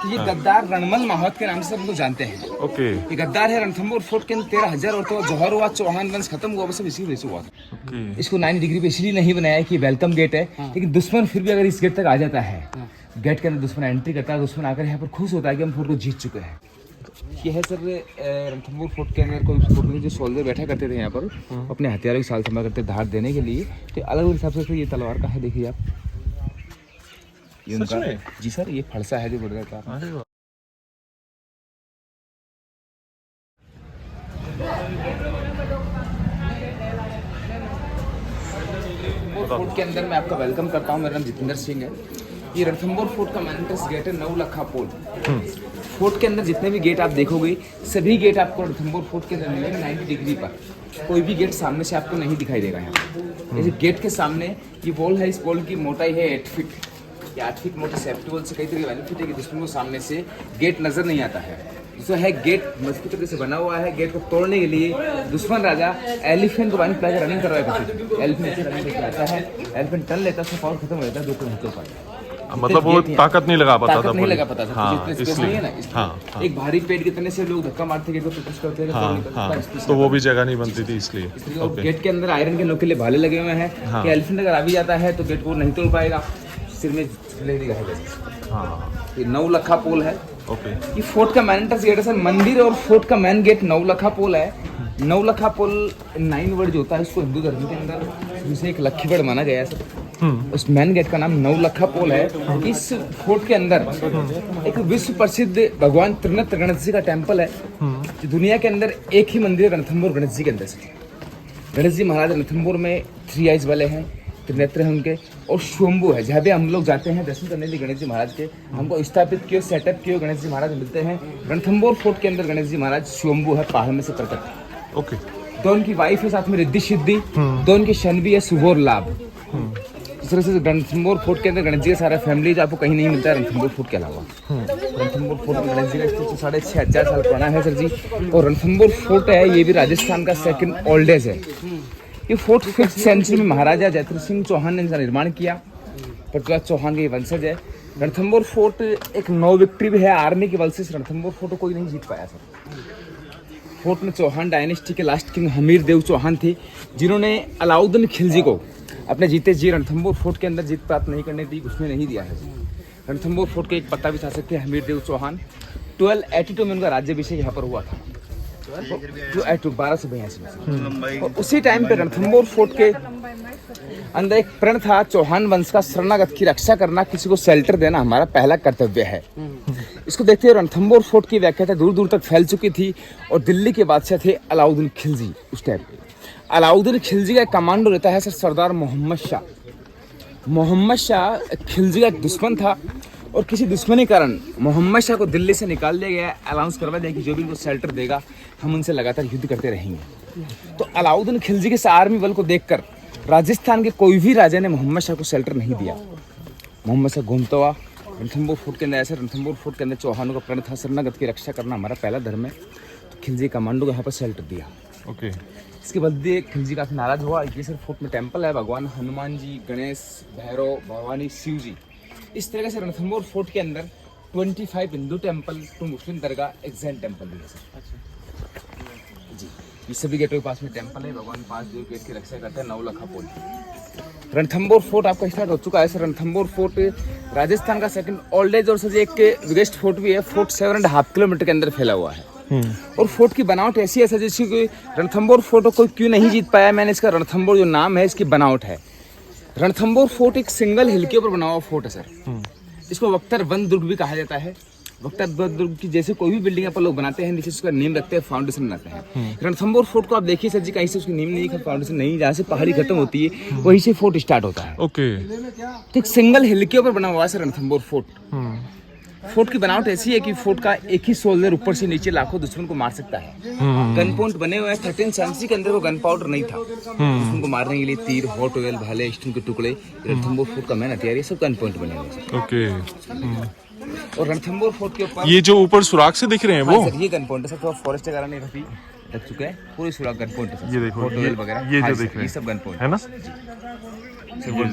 ये गद्दार रणमल माहौत के नाम से सब लोग जानते हैं। ओके। ये गद्दार है। रणथंभौर फोर्ट के अंदर 13,000 औरतों जौहर हुआ, चौहान वंश खत्म हुआ, वो सब इसी वजह से हुआ था। ओके। इसको 90 डिग्री पे इसलिए नहीं बनाया कि वेलकम गेट है, लेकिन दुश्मन फिर भी अगर इस गेट तक आ जाता है, गेट के अंदर दुश्मन एंट्री करता है, दुश्मन आकर यहाँ पर खुश होता है कि हम फोर्ट को जीत चुके हैं। ये है सर रणथंभौर फोर्ट के अंदर कोई फोर्ट में जो सोल्जर बैठा करते थे यहाँ पर अपने हथियारों की साल संभाल करते धार देने के लिए, तो अलग अलग हिसाब से ये तलवार का है, देखिए आप, ये उनका जी सर, ये फरसा है जो बढ़ रहा था। फोर्ट के अंदर मैं आपका वेलकम करता हूँ। मेरा नाम जितेंद्र सिंह है। ये रणथंभौर फोर्ट का मेन एंट्रेंस गेट है, 9 लखा पोल। फोर्ट के अंदर जितने भी गेट आप देखोगे, सभी गेट आपको रणथंभौर फोर्ट के अंदर मिलेंगे 90 डिग्री पर। कोई भी गेट सामने से आपको नहीं दिखाई देगा यहाँ। जैसे गेट के सामने ये पोल है, इस पोल की मोटाई है 8 फीट। ये 8 फीट मोटे सेफ्टी वॉल से कई तरह के बेनिफिट है कि दुश्मन को सामने से गेट नजर नहीं आता है। जो है गेट मजबूत तरीके से बना हुआ है। गेट को तोड़ने के लिए दुश्मन राजा एलिफेंट को बांध पकड़ रनिंग कर रहा है। एलिफेंट से रनिंग करके आता है, एलिफेंट टन लेता है, उसका पावर खत्म हो जाता है, 2 किलोमीटर पर। मतलब वो ताकत नहीं लगा पाता था, ताकत नहीं लगा पाता था। हाँ, जितने स्पेस नहीं है ना, एक भारी पेड़ कितने से लोग धक्का मारते गेट को प्रोटेक्ट करते हैं, तो वो भी जगह नहीं बनती थी इसलिए। गेट के अंदर आयरन के नोक के लिए भाले लगे हुए हैं कि एलिफेंट अगर आ भी जाता है तो गेट को नहीं तोड़ पाएगा, सिर में ये 9 लखा पोल है। ओके। ये फोर्ट का मेन एंट्रेंस गेट है सर। मंदिर और फोर्ट का मेन गेट 9 लखा पोल है। 9 लखा पोल 9 वर्ड जो होता है, उसको हिंदू धर्म के अंदर जिसे एक लक्की वर्ड माना गया है सर। उस मेन गेट का नाम 9 लखा पोल है। इस फोर्ट के अंदर एक विश्व प्रसिद्ध भगवान त्रिनेत्र गणेश जी का टेम्पल है। जो दुनिया के अंदर एक ही मंदिर है रणथंभौर गणेश जी के अंदर से। गणेश जी महाराज रणथंभौर में 3 आइज वाले हैं, त्रिनेत्र है उनके, और स्वयंभू है। जहाँ भी हम लोग जाते हैं दर्शन करने के लिए गणेश जी महाराज के, हमको स्थापित किए, सेटअप किए गणेश जी महाराज मिलते हैं। रणथंभौर फोर्ट के अंदर गणेश जी महाराज स्वयंभू है, पहाड़ में से प्रकट। ओके। दो उनकी वाइफ है, साथ में रिद्धि सिद्धि, दो उनकी शन भी है, शुभ और लाभ। इस तरह से रणथंभौर फोर्ट के अंदर गणेश जी का सारा फैमिली जो आपको कहीं नहीं मिलता है रणथंभौर फोर्ट के अलावा। रणथंभौर फोर्ट में गणेश जी का 6,500 साल पुराना है सर जी। और रणथंभौर फोर्ट है, ये भी राजस्थान का सेकंड ओल्डेस्ट है। ये फोर्ट 5th सेंचुरी में महाराजा जयद्रथ सिंह चौहान ने इसका निर्माण किया। पृथ्वीराज चौहान के वंशज है। रणथंभौर फोर्ट एक 9 विक्ट्री भी है आर्मी के बल से। रणथंभौर फोर्ट को कोई नहीं जीत पाया सर। फोर्ट में चौहान डायनेस्टी के लास्ट किंग हमीर देव चौहान थे, जिन्होंने अलाउद्दीन खिलजी को अपने जीते जी रणथंभौर फोर्ट के अंदर जीत प्राप्त नहीं करने दी, उसने नहीं दिया है। रणथंभौर फोर्ट के एक पत्ता भी था सकते हैं हमीर देव चौहान। 1282 में उनका राज्याभिषेक यहाँ पर हुआ था, 1282 में। और उसी टाइम पे रणथंभौर फोर्ट के अंदर एक प्रण था, चौहान वंश का शरणागत की रक्षा करना, किसी को शेल्टर देना हमारा पहला कर्तव्य है। इसको देखते हुए रणथंभौर फोर्ट की व्याख्या दूर दूर तक फैल चुकी थी। और दिल्ली के बादशाह थे अलाउद्दीन खिलजी। उस टाइम पे अलाउद्दीन खिलजी का कमांडो रहता है सर सरदार मोहम्मद शाह। मोहम्मद शाह खिलजी का दुश्मन था, और किसी दुश्मनी कारण मोहम्मद शाह को दिल्ली से निकाल दिया गया। अनाउंस करवा दिया कि जो भी इनको शेल्टर देगा हम उनसे लगातार युद्ध करते रहेंगे। तो अलाउद्दीन खिलजी के आर्मी बल को देखकर राजस्थान के कोई भी राजा ने मोहम्मद शाह को शेल्टर नहीं दिया। मोहम्मद शाह घूमता हुआ रणथंभौर फोर्ट के अंदर ऐसे, रणथंभौर फोर्ट के अंदर चौहानों का प्रण था शरणागत की रक्षा करना हमारा पहला धर्म है। तो खिलजी कमांडो को यहाँ पर शेल्टर दिया। ओके। इसके बाद खिलजी काफी नाराज हुआ। ये सर फोर्ट में टेम्पल है, भगवान हनुमान जी, गणेश, भैरव, भवानी, शिव जी। इस तरह से रणथंभौर फोर्ट के अंदर 25 हिंदू टेम्पल, 2 मुस्लिम दरगाह, एक जैन टेम्पल भी है सर जी। ये सभी गेटों के पास में टेम्पल है। भगवान 5 देव गेट की रक्षा करते हैं। 9 लखा पोल। रणथंभौर फोर्ट आपका स्टार्ट हो चुका है सर। रणथंभौर फोर्ट राजस्थान का सेकंड ओल्डेज और सर एक बिगेस्ट फोर्ट भी है। फोर्ट 7.5 किलोमीटर के अंदर फैला हुआ है। और फोर्ट की बनावट ऐसी है सर, जैसे कि रणथंभौर फोर्ट को कोई क्यों नहीं जीत पाया, मैंने इसका रणथंभौर जो नाम है इसकी बनावट है। रणथंभौर फोर्ट एक सिंगल हिल के ऊपर बना हुआ फोर्ट है सर। इसको वक्तर वन दुर्ग भी कहा जाता है। वक्तर वन दुर्ग की जैसे कोई भी बिल्डिंग अपन लोग बनाते हैं, नीचे उसका नींव रखते हैं, फाउंडेशन बनाते हैं। रणथंभौर फोर्ट को आप देखिए सर जी, कहीं से उसकी नींव नहीं, फाउंडेशन नहीं, जहाँ से पहाड़ी खत्म होती है वहीं से फोर्ट स्टार्ट होता है। ओके। तो एक सिंगल हिल के ऊपर बना हुआ है सर रणथंभौर फोर्ट। फोर्ट की बनावट ऐसी है कि फोर्ट का एक ही सोल्जर ऊपर से नीचे लाखों दुश्मन को मार सकता है। गन पॉइंट बने हुए हैं। 13 सेंचुरी के अंदर वो गन पाउडर नहीं था। दुश्मन को मारने के लिए तीर, हॉट ऑयल, भाले, स्टील के टुकड़े, रणथंभौर फोर्ट का मेन हथियार, ये सब गन पॉइंट बने हुए हैं। ओके। और रणथंभौर फोर्ट के ऊपर ये जो ऊपर सुराग से दिख रहे हैं वो, ये गन पॉइंट है सर। तो फॉरेस्ट के कारण काफी लग चुका है, पूरी सुराग गन पॉइंट है। ये देखो, हॉट ऑयल वगैरह, ये जो दिख रहे हैं ये सब गन पॉइंट है ना।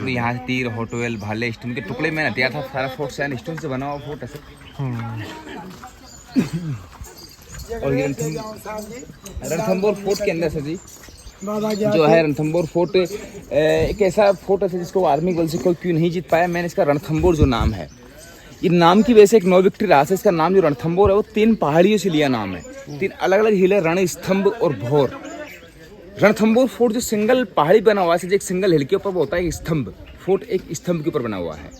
यहाँ तीर, हॉट ऑयल, भाले, स्टील के टुकड़े में हथियार था। सारा फोर्ट सैंड स्टोन से बना हुआ फोर्ट है सर। और ये रणथंबोर फोर्ट के अंदर सर जी जो है रणथंबोर फोर्ट एक ऐसा फोर्ट है जिसको आर्मी बल से कोई क्यों नहीं जीत पाया। मैंने इसका रणथंबोर जो नाम है, ये नाम की वजह से एक नो विक्ट्री रहा है। इसका नाम जो रणथंबोर है वो 3 पहाड़ियों से लिया नाम है। 3 अलग अलग हिल है, रण, स्तंभ और भोर। रणथंबोर फोर्ट जो सिंगल पहाड़ी बना हुआ है, एक सिंगल हिल के ऊपर वो होता है एक स्तंभ। फोर्ट एक स्तंभ के ऊपर बना हुआ है।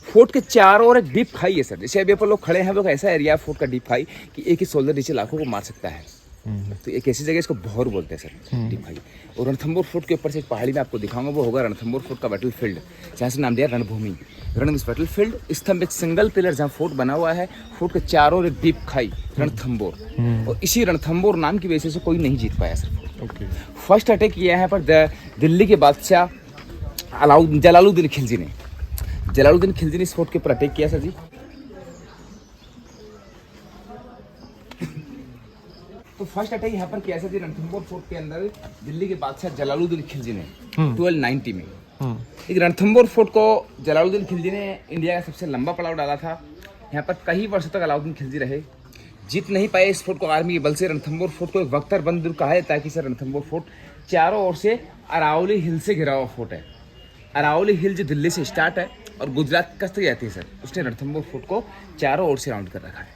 फोर्ट के चारों ओर एक डीप खाई है सर। जैसे अभी अपन लोग खड़े हैं, वो ऐसा एरिया है फोर्ट का डीप खाई कि एक ही सोल्जर नीचे लाखों को मार सकता है। तो एक ऐसी जगह इसको भौर बोलते हैं सर, डीप खाई। और रणथंबोर फोर्ट के ऊपर से एक पहाड़ी में आपको दिखाऊंगा, वो होगा रणथंबोर फोर्ट का बैटल फील्ड, जहाँ से नाम दिया रणभूमि। रण मींस बैटल फील्ड, स्तंभ एक सिंगल पिलर जहाँ फोर्ट बना हुआ है। फोर्ट के चारों ओर एक डीप खाई, रणथंबोर। और इसी रणथंबोर नाम की वजह से कोई नहीं जीत पाया सर। फर्स्ट अटैक किया है पर दिल्ली के बादशाह जलालुद्दीन खिलजी ने। जलालुद्दीन खिलजी ने इस फोर्ट के ऊपर अटैक किया सर जी। तो फर्स्ट अटैक यहाँ पर किया सर जी रणथंबोर फोर्ट के अंदर दिल्ली के बादशाह जलालुद्दीन खिलजी ने 1290 में। एक रणथंबोर फोर्ट को जलालुद्दीन खिलजी ने इंडिया का सबसे लंबा पड़ाव डाला था। यहाँ पर कई वर्षों तक अलाउद्दीन खिलजी रहे, जीत नहीं पाए इस फोर्ट को आर्मी के बल से। रणथंबोर फोर्ट को एक बख्तर बंद दुर्ग कहा जाता है कि सर रणथंबोर फोर्ट चारों ओर से अरावली हिल से घिरा हुआ फोर्ट है। अरावली हिल जो दिल्ली से स्टार्ट है और गुजरात कस तक जाती है सर, उसने रणथंबोर फोर्ट को चारों ओर से राउंड कर रखा है।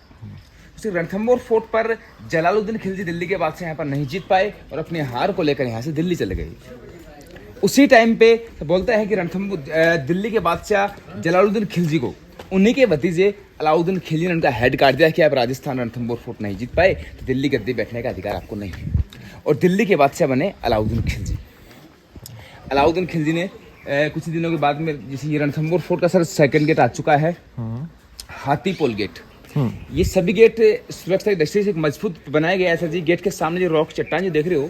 उसे रणथंबोर फोर्ट पर जलालुद्दीन खिलजी दिल्ली के बादशाह यहाँ पर नहीं जीत पाए और अपने हार को लेकर यहाँ से दिल्ली चले गए। उसी टाइम पे तो बोलता है कि रणथंबोर दिल्ली के बादशाह जलालुद्दीन खिलजी को उन्हीं के भतीजे अलाउद्दीन खिलजी ने उनका हेड काट दिया कि आप राजस्थान रणथंबोर फोर्ट नहीं जीत पाए तो दिल्ली गद्दी बैठने का अधिकार आपको नहीं है। और दिल्ली के बादशाह बने अलाउद्दीन खिलजी। अलाउद्दीन खिलजी ने कुछ दिनों के बाद में, जैसे ये रणथंबोर फोर्ट का सर सेकंड गेट आ चुका है, हाथीपोल गेट। ये सभी गेट सुरक्षा की दृष्टि से मजबूत बनाया गया है सर जी। गेट के सामने जो रॉक चट्टान जो देख रहे हो,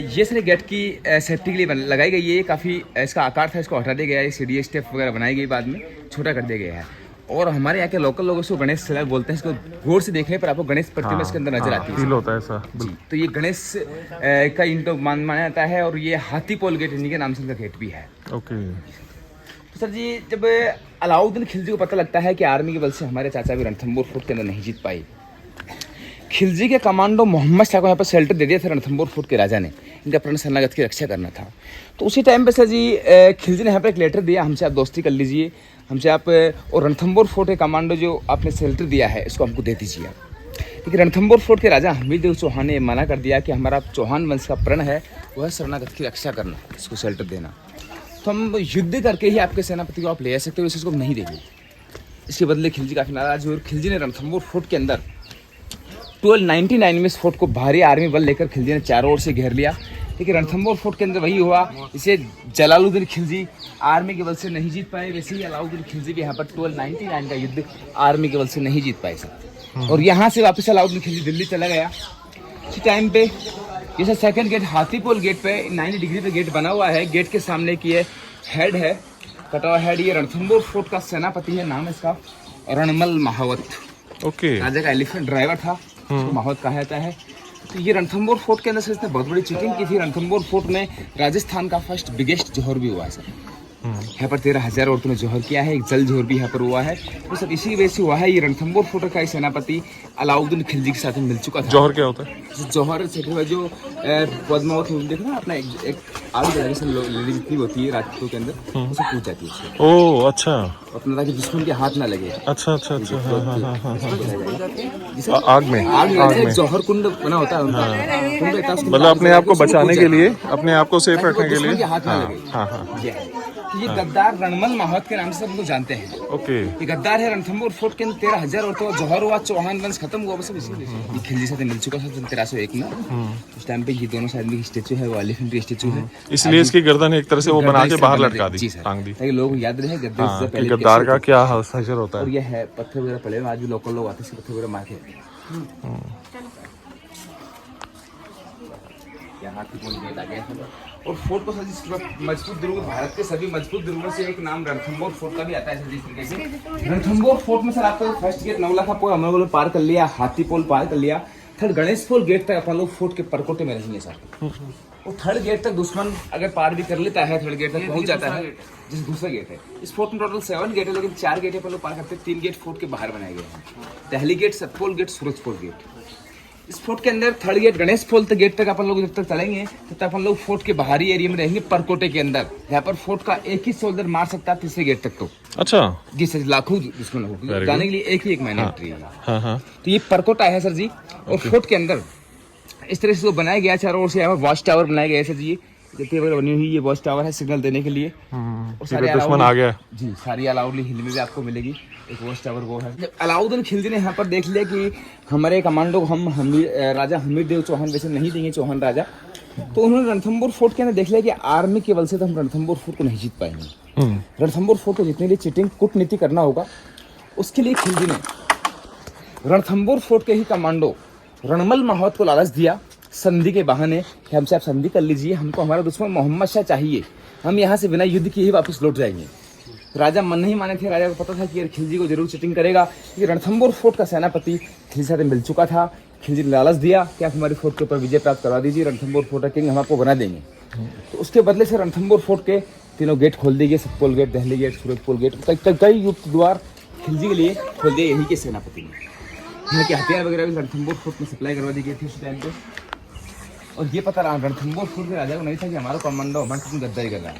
ये सारे गेट की सेफ्टी के लिए लगाई गई है। ये काफ़ी इसका आकार था, इसको हटा दिया गया है। सीढ़ी स्टेप वगैरह बनाई गई, बाद में छोटा कर दिया गया है। और हमारे यहाँ के लोकल लोग इसको गणेश स्लैब बोलते हैं। इसको गौर से देखने पर आपको गणेश प्रतिमा इसके अंदर नजर आती है। फील होता है ऐसा जी। तो ये गणेश का इनको माना जाता है और ये हाथीपोल गेट इन्हीं के नाम से इनका गेट भी है। ओके। तो सर जी जब अलाउद्दीन खिलजी को पता लगता है कि आर्मी के बल से हमारे चाचा भी रणथंबोर फोर्ट के अंदर नहीं जीत पाई, खिलजी के कमांडो मोहम्मद शाह को यहाँ पर शेल्टर दे दिया था रणथंबोर फोर्ट के राजा ने। इनका प्रण शरणागत की रक्षा करना था। तो उसी टाइम पे सर जी खिलजी ने यहाँ पर एक लेटर दिया, हमसे आप दोस्ती कर लीजिए, हमसे आप और रणथंबोर फोर्ट के कमांडो जो आपने शेल्टर दिया है इसको हमको दे दीजिए आप। लेकिन रणथंबोर फोर्ट के राजा हमीरदेव चौहान ने मना कर दिया कि हमारा चौहान वंश का प्रण है वह शरणागत की रक्षा करना, इसको शेल्टर देना। तो हम युद्ध करके ही आपके सेनापति को आप ले आ सकते हो, इसको नहीं देंगे। इसके बदले खिलजी काफ़ी नाराज हुए और खिलजी ने रणथंबोर फोर्ट के अंदर 1299 में इस फोर्ट को भारी आर्मी बल लेकर खिलजी ने चारों ओर से घेर लिया। लेकिन रणथंबोर फोर्ट के अंदर वही हुआ, इसे जलालुद्दीन खिलजी आर्मी के बल से नहीं जीत पाए, वैसे ही अलाउद्दीन खिलजी भी यहाँ पर 1299 का युद्ध आर्मी के बल से नहीं जीत पाए सर। और यहाँ से वापस अलाउद्दीन खिलजी दिल्ली चला गया। इसी टाइम पे जैसे सेकंड गेट हाथीपोल गेट पे 90 डिग्री पे गेट बना हुआ है। गेट के सामने की हेड है, कटा हुआ हेड। ये रणथंबोर फोर्ट का सेनापति है, नाम है इसका रणमल महावत। ओके। राजा का एलिफेंट ड्राइवर था, उसको महावत कहा जाता है। तो ये रणथंबोर फोर्ट के अंदर से इसने बहुत बड़ी चीटिंग की थी। रणथंबोर फोर्ट में राजस्थान का फर्स्ट बिगेस्ट जौहर भी हुआ है सर। यहाँ पर 13,000 औरतों ने जौहर किया है। एक जल जौहर भी यहाँ पर हुआ है। तो सब इसी वजह से हुआ है। ये रणथंबोर फोर्ट का सेनापति अलाउद्दीन खिलजी के साथ मिल चुका था। जौहर क्या होता है? जौहर से जो पद्मावत देखो ना, अपना एक आग जगह से लेडी जितनी होती है राजपूतों के अंदर, उसे पूछ जाती है। ओह अच्छा। अपना ताकि दुश्मन के हाथ ना लगे। अच्छा अच्छा अच्छा। हाँ। आग में जौहर कुंड बना होता है उनका। मतलब अपने आप को बचाने के लिए, अपने आप को सेफ रखने के लिए। हाथ ना लगे। हाँ। ये गद्दार रणमल महावत के नाम से सब लोग जानते हैं। ओके। ये गद्दार है। रणथंबोर फोर्ट के अंदर 13,000 औरतों जौहर हुआ, चौहान वंश खत्म हुआ, बस इसी खिलजी से मिल चुका था 1301 में। उस टाइम पे ये दोनों आदमी की स्टेचू है, वो एलिफेंट की स्टेचू है। इसलिए इसकी गर्दन एक तरह से वो बना के बाहर लटका दी, टांग दी, ताकि लोग याद रहे गद्दार का क्या हशर होता है। और ये है पत्थर वगैरह पड़े हुए, आज भी लोकल लोग आते हैं पत्थर वगैरह मार के। और फोर्ट को मजबूत दुर्ग, भारत के सभी मजबूत दुर्गों से एक नाम रणथंबोर फोर्ट का भी आता है। जिस तरीके से रणथंबोर फोर्ट में सर आपका फर्स्ट गेट 9 लाख आपको हम लोगों ने पार कर लिया, हाथीपोल पार कर लिया। थर्ड गणेश पोल गेट तक अपन लोग फोर्ट के परकोटे में रहेंगे सर। और थर्ड गेट तक दुश्मन अगर पार भी कर लेता है, थर्ड गेट तक पहुंच जाता है, जैसे दूसरा गेट है। इस फोर्ट में टोटल 7 गेट है, लेकिन 4 गेट अपन लोग पार करते हैं। 3 गेट फोर्ट के बाहर बनाए गए हैं, Delhi gate, सतपोल gate, Surajpol gate. इस फोर्ट के अंदर थर्ड गेट गणेश पोल तक गेट तक अपन लोग जब तक चलेंगे तब तक अपन लोग फोर्ट के बाहरी एरिया में रहेंगे, परकोटे के अंदर। यहाँ पर फोर्ट का एक ही सोल्जर मार सकता है तीसरे गेट तक। तो अच्छा जी सर, लाखों दुश्मन हो जाने के लिए एक ही एक मैंडेटरी है। हाँ। तो ये परकोटा है सर जी। और फोर्ट के अंदर इस तरह से जो बनाया गया चारों ओर से, यहाँ पर वॉच टावर बनाया गया है सर जी। ये जितनी बड़ी बनी हुई ये वॉच टावर है सिग्नल देने के लिए। और सारे दुश्मन आ गया जी, सारी अलाउद्दीन हिल में भी आपको मिलेगी एक वॉच टावर वो है। जब अलाउद्दीन खिलजी ने यहाँ पर देख लिया कि हमारे कमांडो हम राजा हमीर देव चौहान वैसे नहीं देंगे, चौहान राजा, तो उन्होंने रणथंबोर फोर्ट के अंदर देख लिया कि आर्मी के बल से तो हम रणथंबोर फोर्ट को नहीं जीत पाएंगे। रणथंबोर फोर्ट को जीतने के लिए चीटिंग कूटनीति करना होगा। उसके लिए खिलजी ने रणथंबोर फोर्ट के ही कमांडो रणमल माहौत को लालच दिया संधि के बहाने कि हमसे आप संधि कर लीजिए, हमको हमारा दुश्मन मोहम्मद शाह चाहिए, हम यहाँ से बिना युद्ध किए ही वापस लौट जाएंगे। राजा मन नहीं माने थे। राजा को पता था कि खिलजी को जरूर चीटिंग करेगा, कि रणथंबोर फोर्ट का सेनापति खिलजी से मिल चुका था। खिलजी ने लालच दिया कि आप हमारे फोर्ट के ऊपर विजय प्राप्त करवा दीजिए, रणथंबोर फोर्ट किंग हम आपको बना देंगे। तो उसके बदले से रणथंबोर फोर्ट के तीनों गेट खोल दिए गए, सतपोल gate, Delhi gate, Surajpol gate. कई युक्त द्वार खिलजी के लिए खोल दिए यहीं के सेनापति ने। यहाँ के हथियार वगैरह भी रणथंबोर फोर्ट में सप्लाई करवा दी गई थी उस टाइम पे। और ये पता रहा रणथंबोर फोर्ट के राजा को नहीं था कि हमारा कमांडो हमारे साथ गद्दारी कर रहा है।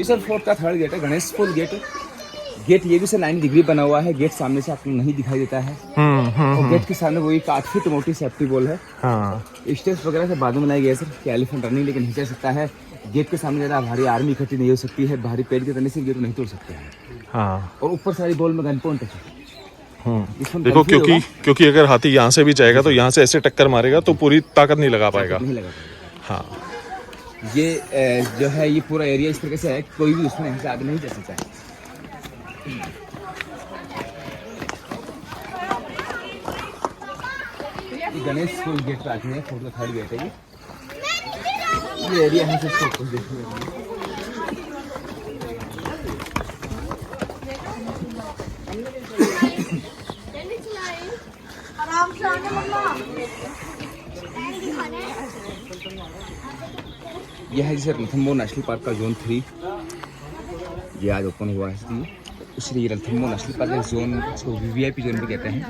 इस फोर्ट का थर्ड गेट है गणेश पोल गेट। गेट ये भी सर 90 डिग्री बना हुआ है। गेट सामने से आपको नहीं दिखाई देता है। और गेट के सामने वही 8 फीट मोटी सेफ्टी वॉल है। स्टेप्स वगैरह से बाद में बनाई गई है सर कि एलिफेंट रनिंग लेकिन नहीं चल सकता है। गेट के सामने ज़्यादा भारी आर्मी इकट्ठी नहीं हो सकती है, भारी पेड़ के तने से गेट नहीं तोड़ सकते हैं। और ऊपर सारी बॉल में गन पॉइंट है। देखो क्योंकि अगर हाथी यहाँ से भी जाएगा तो यहाँ से ऐसे टक्कर मारेगा तो पूरी ताकत नहीं लगा पाएगा। हाँ, ये जो है ये पूरा एरिया इस तरीके से है, कोई भी उसमें यहाँ से आगे नहीं जा सकता है। ये गणेश पोल गेट पे आते हैं, फोर्ट का थर्ड गेट है ये एरिया है सिर्फ कुछ देखने के लिए। यह है जैसे रणथंबोर नेशनल पार्क का जोन 3, ये आज ओपन हुआ है। इसलिए रणथंबोर नेशनल पार्क का जोन इसको वीवीआईपी जोन भी कहते हैं।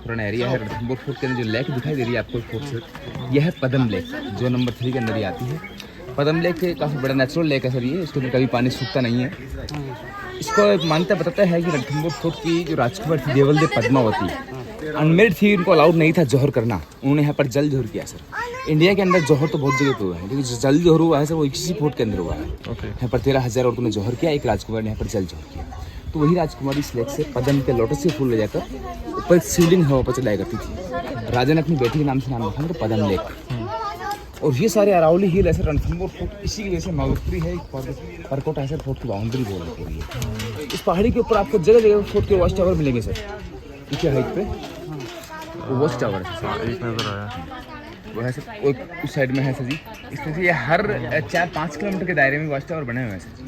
पुराना एरिया है। रणथंबोर फोर्ट के अंदर जो लेक दिखाई दे रही है आपको फोर्ट से, यह है पदम लेक, जो नंबर 3 के अंदर ही आती है। पदम लेक काफ़ी बड़ा नेचुरल लेक है सर ये, इसके अंदर कभी पानी सूखता नहीं है। इसको एक मान्यता बताता है कि रणथंबोर फोर्ट की जो राजकुमार थी देवल पद्मावती अनमेरिड थी, उनको अलाउड नहीं था जौहर करना, उन्होंने यहाँ पर जल जौहर किया सर। इंडिया के अंदर जौहर तो बहुत जगह पे हुआ है, लेकिन जो जल जौहर हुआ है सर वो इसी फोर्ट के अंदर हुआ है। यहाँ पर 13,000 औरतों ने जौहर किया, एक राजकुमार ने यहाँ पर जल जौहर किया। तो वही राजकुमारी इस लेक से पदम के लोटस के फूल ले जाकर ऊपर एक शिवलिंग हवा पर चलाया करती थी। राजा ने अपनी बेटी के नाम से नाम रखा तो पदम लेक। और ये सारे अरावली हिल ऐसे रणथंबोर फोर्ट इसी की वजह से नवरात्रि है, परकोटा ऐसे फोर्ट की बाउंड्री बोलने के लिए। इस पहाड़ी के ऊपर आपको जगह जगह फोर्ट के वॉच टावर मिलेंगे सर। ऊंचे हाइट पे वॉच टावर है, एक नजर आया वो है सर, उस साइड में है सर जी। इस तरह से ये हर 4-5 किलोमीटर के दायरे में वॉच टावर बने हुए हैं सर जी।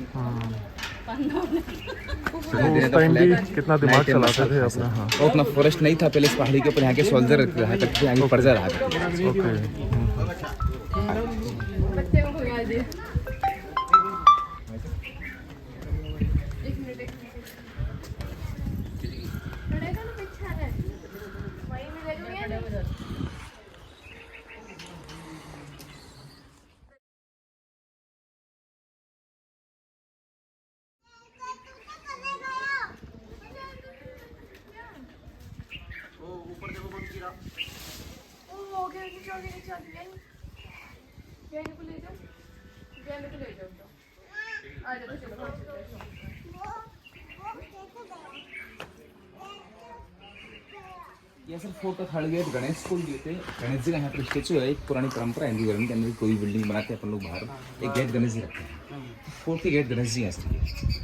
उस टाइम भी कितना दिमाग चलाते थे अपना। हाँ, और उतना फॉरेस्ट नहीं था पहले इस पहाड़ी के ऊपर, यहाँ के सोल्जर रहा करते थे, यहाँ की प्रजा रहा करते थे। ये सर फोर्ट का third gate Ganesh school gate है। गणेश जी का यहाँ पर स्टेचू है। एक पुरानी परंपरा हिंदू धर्म के अंदर कोई बिल्डिंग बनाते हैं अपन लोग बाहर एक गेट गणेश जी रखते हैं। फोर्ट के गेट गणेश जी हैं सर।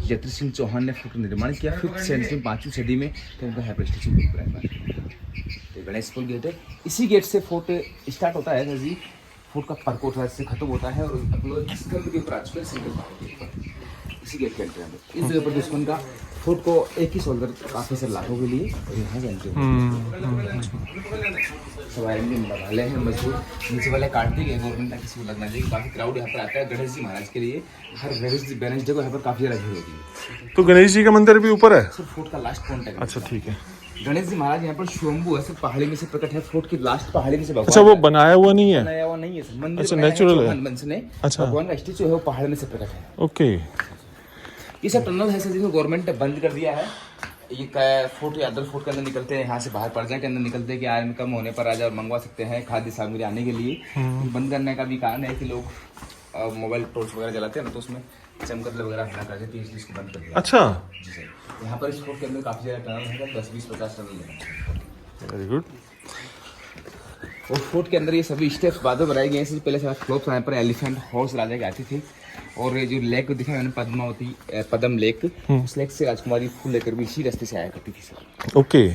जयद्रथ सिंह चौहान ने फोर्ट का निर्माण किया 5th सेंचुरी 5वीं सदी में, तो उनका यहाँ पर स्टेचू तो गणेश स्कूल गेट है। इसी गेट से फोर्ट स्टार्ट होता है सर जी। फोर्ट का परकोटा से खत्म होता है और स्कंद के ऊपर आ चुका है सिंगल पहाड़ के ऊपर। इसी गेट के अंदर इस जगह पर दुश्मन का फोर्ट को एक ही सोल्डर काफी सर लाखों के लिए और यहाँ से एंट्री सब आयरन भी वाले हैं मजबूत, नीचे वाले काट दी गए गवर्नमेंट ताकि किसी को लगना चाहिए। काफी क्राउड यहाँ पर आता है गणेश जी महाराज के लिए, हर वेडनेसडे को यहाँ पर काफी ज्यादा भीड़ होती है। तो गणेश जी का मंदिर भी ऊपर है? सर फोर्ट का लास्ट पॉइंट है। अच्छा ठीक है। गणेश जी महाराज यहाँ पर स्वयंभू है, सर पहाड़ी में से प्रकट है, फोर्ट की लास्ट पहाड़ी में से भगवान। अच्छा वो बनाया हुआ नहीं है? बनाया हुआ नहीं है सर, मंदिर अच्छा, बनाया natural है। चौहान वंश ने। अच्छा। भगवान का स्टेचू है वो पहाड़ में से प्रकट है। ओके। ये सब टनल है सर जिसको गवर्नमेंट ने बंद कर दिया है। ये फोर्ट यादव फोर्ट के अंदर निकलते हैं, यहाँ से बाहर पर्जा के अंदर निकलते हैं कि आयरन कम होने पर राजा मंगवा सकते हैं खाद्य सामग्री आने के लिए। बंद करने का भी कारण है कि लोग मोबाइल टॉर्च वगैरह जलाते हैं ना, तो उसमें चमकदड़ वगैरह हटा करते हैं, इसलिए इसको बंद कर दिया। अच्छा जी सर। यहाँ पर इस फोर्ट के अंदर काफी ज्यादा टनल है, 10, 20, 50 टनल है। Very good. और फोर्ट के अंदर ये सभी स्टेप्स बाद में बनाए गए हैं। पहले से स्लोप्स यहाँ पर एलिफेंट हॉर्स राजा के आती थी, और ये जो लेक दिखा मैंने पद्मावती पदम लेक, उस लेक से राजकुमारी फूल लेकर भी इसी रास्ते से आया करती थी सर। ओके।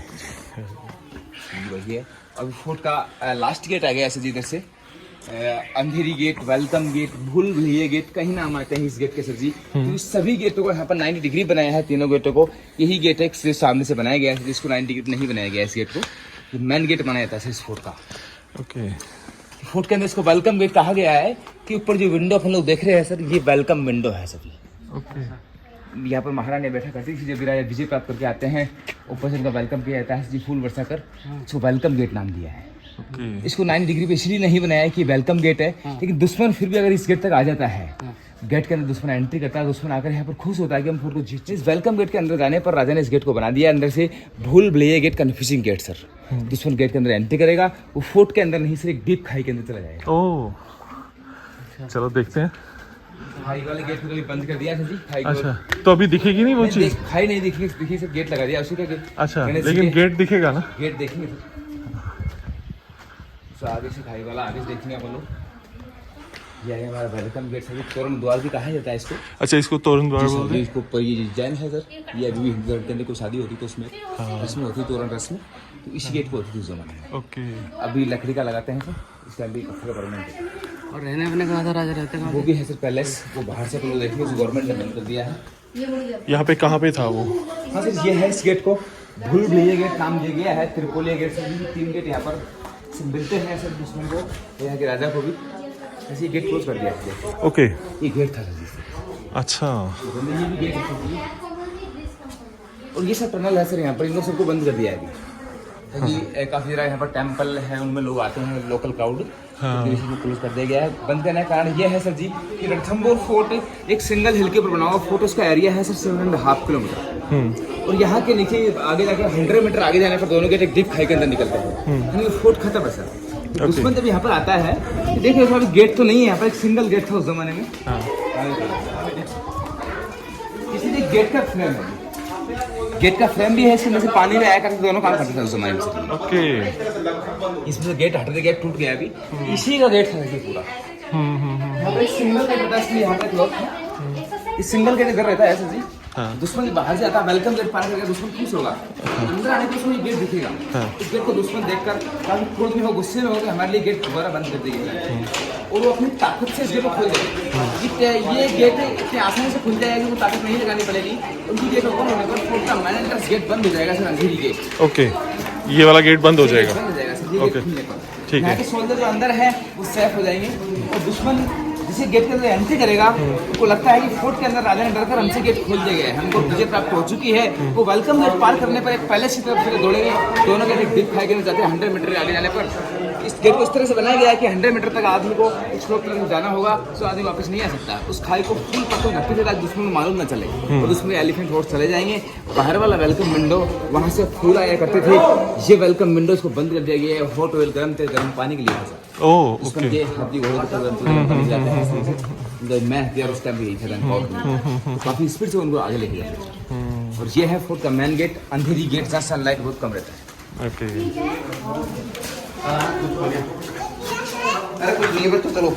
वही है। अब फोर्ट का लास्ट गेट आ गया ऐसे जिधर से अंधेरी गेट, वेलकम गेट, भूल भुलैया गेट, कहीं नाम आते हैं इस गेट के सर जी। तो इस सभी गेटों को यहाँ पर 90 डिग्री बनाया है, तीनों गेटों को। यही गेट है सिर्फ सामने से बनाया गया है, जिसको 90 डिग्री नहीं बनाया गया इस गेट को। मेन गेट बनाया था इस फोर्ट का। ओके। फोर्ट के अंदर इसको वेलकम गेट कहा गया है कि ऊपर जो विंडो अपन लोग देख रहे हैं सर, ये वेलकम विंडो है सर। ओके। यहाँ पर महारानी बैठा करती थी, जब राजा विजय प्राप्त करके आते हैं ऊपर से उनका वेलकम किया जाता है जी, फूल बरसा कर। इसको वेलकम गेट नाम दिया है। इसको 90 डिग्री पे इसलिए नहीं बनाया है कि वेलकम गेट है, लेकिन दुश्मन फिर भी अगर इस गेट तक आ जाता है, गेट के अंदर दुश्मन एंट्री करता है, दुश्मन आकर यहाँ पर खुश होता है कि हम फोर्ट को जीत। इस वेलकम गेट के अंदर जाने पर राजा ने इस गेट को बना दिया अंदर से भूल भुलैया गेट, कन्फ्यूजिंग गेट सर। दुश्मन गेट के अंदर एंट्री करेगा, वो फोर्ट के अंदर नहीं, सिर्फ एक डीप खाई के अंदर चला जाएगा। ओह, चलो देखते हैं। खाई वाले गेट को तो बंद कर दिया सर जी। खाई अच्छा, तो अभी दिखेगी नहीं वो चीज? खाई नहीं दिखी सर, गेट लगा दिया उसी का गेट। अच्छा, लेकिन गेट दिखेगा ना? गेट देखेंगे सर, आगे से खाई वाला आगे से देखेंगे अपन लोग। यह है हमारा वेलकम गेट सर, तोरण द्वार भी कहा जाता है इसको। अच्छा, इसको तोरण द्वार बोलते हैं। इसको ऊपर ये जैन है सर, ये अभी भी हिंदू के अंदर कोई शादी होती तो उसमें रस्म होती, तोरण रस्म, तो इसी गेट को होती थी उस जमाने में। ओके। अभी लकड़ी का लगाते हैं सर, इस टाइम भी पत्थर का परमानेंट है। और रहने वहने का राजा रहते हैं वो भी है सर पैलेस, वो बाहर से लोग देखेंगे, गवर्नमेंट ने बंद कर दिया है। यहाँ पे कहाँ पे था वो? हाँ सर, ये है इस गेट को भूल भुलैया गेट नाम दिया गया है। त्रिपोलिया गेट से भी 3 गेट यहाँ पर मिलते हैं सर दुश्मन को, यहाँ के राजा को भी। ऐसे गेट क्लोज कर दिया है। ओके। ये गेट था सर। अच्छा। ये भी गेट है और ये सब टनल है सर यहाँ पर, इन लोग सबको बंद कर दिया है अभी। क्योंकि काफी जगह यहाँ पर टेम्पल है, उनमें लोग आते हैं, लोकल क्राउड, तो इसको क्लोज कर दिया गया है। बंद करने का कारण यह है सर जी कि रणथंभौर फोर्ट एक सिंगल हिल के ऊपर बना हुआ फोर्ट, उसका एरिया है सर 7.5 किलोमीटर। और यहाँ के नीचे आगे जाके 100 मीटर आगे जाने पर दोनों गेट एक डीप खाई के अंदर निकलते हैं, यानी फोर्ट खत्म है सर। दुश्मन जब यहाँ पर आता है, देखिए अभी गेट तो नहीं है यहाँ पर, एक सिंगल गेट था उस जमाने में। इसीलिए गेट का फ्रेम है, गेट का फ्रेम भी है, इसके अंदर से पानी में आया करके दोनों काम करते थे उस जमाने में। ओके। इसमें से गेट हटते, गेट टूट गया अभी, इसी का गेट था ये पूरा। यहाँ पर एक सिंगल गेट रहता है, इसलिए यहाँ पर एक लॉक है। इस सिंगल गेट घर रहता है ऐसे जी। दुश्मन बाहर से आता है, वेलकम गेट पार करके दुश्मन खुश होगा, अंदर आने के उसमें गेट दिखेगा। इस गेट को दुश्मन देखकर काफी क्रोध में हो, गुस्से में हो कि हमारे लिए गेट दोबारा बंद कर देगा, और वो अपनी ताकत से इस गेट को खोल देगा। ये गेट इतने आसानी से खुल जाएगा कि वो ताकत नहीं लगानी पड़ेगी। उनकी गेट ओपन होने पर फोर्ट का मेन एंट्रेंस गेट बंद हो जाएगा सर, अंधेरी गेट। ओके, ये वाला गेट बंद हो जाएगा। बंद हो जाएगा सर, ये गेट खुलने पर। ठीक है। यहाँ के सोल्जर जो अंदर है वो सेफ हो जाएंगे, और दुश्मन जिसे गेट के अंदर एंट्री करेगा उसको लगता है कि फोर्ट के अंदर राजा ने डरकर हमसे गेट खोल दिया गया है, हमको विजय प्राप्त हो चुकी है। वो वेलकम गेट पार करने पर एक पैलेस की तरफ से दौड़ेंगे, दोनों गेट एक डीप खाई के अंदर जाते हैं। 100 मीटर आगे जाने पर इस गेट को इस तरह से बनाया गया है कि 100 मीटर तक आदमी को इस फ्लोर पर जाना होगा, तो आदमी वापस नहीं आ सकता। उस खाई को फुल पत्तों ढकते थे ताकि दुश्मन को मालूम न चले, और उसमें एलिफेंट हॉर्स चले जाएंगे। बाहर वाला वेलकम विंडो वहाँ से फूल आया करते थे, ये वेलकम विंडो इसको बंद कर दिया गया है। हॉट ऑयल गर्म पानी के लिए है सर। ओह, उसमें ये हाथी घोड़े के तरह पानी जाते हैं, मैं हथियार उस टाइम भी यही था, तो काफी स्पीड से उनको आगे लेके जाते हैं। और ये है फोर्ट का मेन गेट, अंधेरी गेट, जहाँ सनलाइट बहुत कम रहता है। ओके। अरे कुछ नहीं बच्चों, चलो